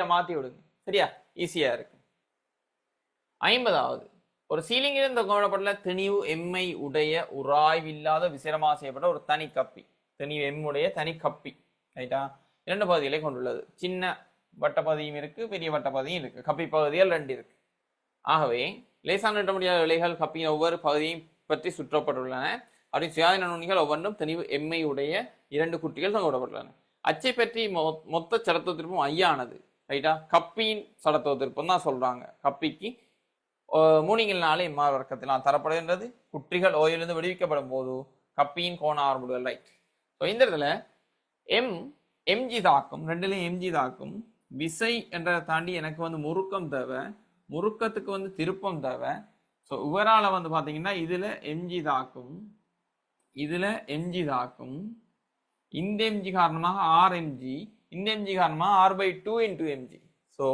மாத்தி விடுங்க. சரியா? ஈஸியா இருக்கு. 50வது ஒரு சீலிங்கில் இருந்து கோணப்பட்டுள்ள திணிவு எம்மை உடைய உராய்வில்லாத விசிரமா செய்யப்பட்ட ஒரு தனி கப்பி. திணிவு எம்முடைய தனி கப்பி. ரைட்டா? 2 பகுதிகளை கொண்டுள்ளது. சின்ன வட்டப்பகுதியும் இருக்கு, பெரிய வட்டப்பகுதியும் இருக்கு. கப்பி பகுதிகள் 2 இருக்கு. ஆகவே லேசான நீட்ட முடியாத இலைகள் கப்பியின் ஒவ்வொரு பகுதியும் பற்றி சுற்றப்பட்டுள்ளன. அப்படி சுயாதீன நுண்ணிகள் ஒவ்வொன்றும் திணிவு எம்மை உடைய 2 குட்டிகள் தொங்கப்பட்டுள்ளன. அச்சை பற்றி மொத்த சடத்துவ திருப்பம் ஐயானது. ரைட்டா? கப்பியின் சடத்துவ திருப்பம் தான் சொல்றாங்க. கப்பிக்கு மூணிங்கள்னாலே எம்ஆர் வர்க்கத்தினால் தரப்படுகின்றது. குற்றிகள் ஓயிலிருந்து விடுவிக்கப்படும் போது கப்பியின் கோண ஆரம்புகள். ரைட். ஸோ இந்த இடத்துல எம்ஜி தாக்கும், 2லையும் எம்ஜி தாக்கும். விசை என்றதை தாண்டி எனக்கு வந்து முறுக்கம் தேவை, முறுக்கத்துக்கு வந்து திருப்பம் தேவை. ஸோ இவரால வந்து பாத்தீங்கன்னா இதுல எம்ஜி தாக்கும், இதுல எம்ஜி தாக்கும். இந்த எம்ஜி காரணமாக ஆர்எம்ஜி, இந்த எம்ஜி காரணமாக R/2 இன்டூ எம்ஜி. ஸோ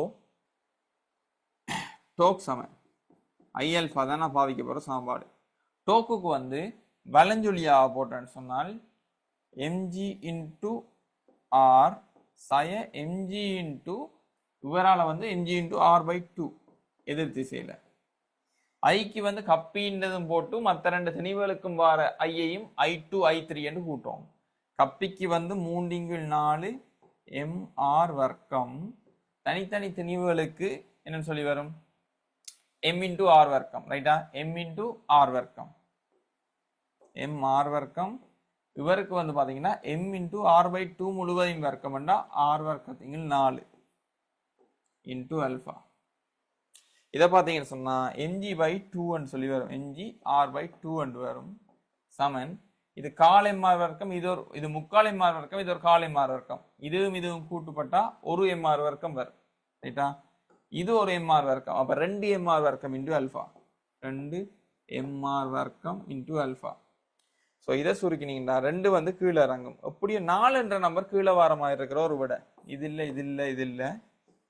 டோக் சமன் ஐஎல்ஃபா தான் நான் பாவிக்க போற சமன்பாடு. டோக்குக்கு வந்து வலஞ்சொலியாக போட்டேன்னு சொன்னால் எம்ஜி இன்டூ ஆர் சய எம்ஜி இன்டூ இவரால வந்து எம்ஜி இன்டூ R/2 எதிர் திசையில. ஐக்கு வந்து கப்பின்றதும் போட்டு மற்ற 2 திணிவுகளுக்கும் வர ஐயையும் I2 I3 என்று கூட்டுவோம். கப்பிக்கு வந்து 3/4 MR வர்க்கம். தனித்தனி திணிவுகளுக்கு என்னன்னு சொல்லி வரும்? M into R வர்க்கம். ரைட்டா? M into R வர்க்கம். MR வர்க்கம். இவருக்கு வந்து பாத்தீங்கன்னா M into R/2 முழுவதையும் வர்க்கம் என்றா R வர்க்கத்தின் 4 into alpha. இதை பார்த்தீங்கன்னு சொன்னா mg/2 சொல்லி வரும். mg R/2 வரும். சமன் இது கால் எம்ஆர் வர்க்கம், இது முக்கால் எம்ஆர் வர்க்கம், இது ஒரு கால் எம்ஆர் வர்க்கம். இதுவும் கூட்டுப்பட்டா ஒரு எம்ஆர் வர்க்கம் வரும். ரைட்டா? இது ஒரு எம்ஆர் வர்க்கம். அப்ப 2 எம்ஆர் வர்க்கம் இன்டூ அல்பா. 2 எம்ஆர் வர்க்கம் இன்டூ அல்பா. ஸோ இதை சுருக்கினீங்கன்னா 2 வந்து கீழே இறங்கும். அப்படியே 4 என்ற நம்பர் கீழே வார மாதிரி இருக்கிற ஒரு விட. இது இல்லை, இது இல்லை, இது இல்லை,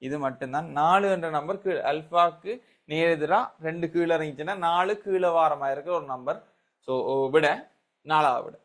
இது மட்டும்தான். 4 என்ற நம்பர் அல்பாக்கு நேரெதிராக 2 கீழே இறங்கிச்சுன்னா 4 கீழே வார மாதிரி இருக்கிற ஒரு நம்பர். ஸோ விட 4வது விட.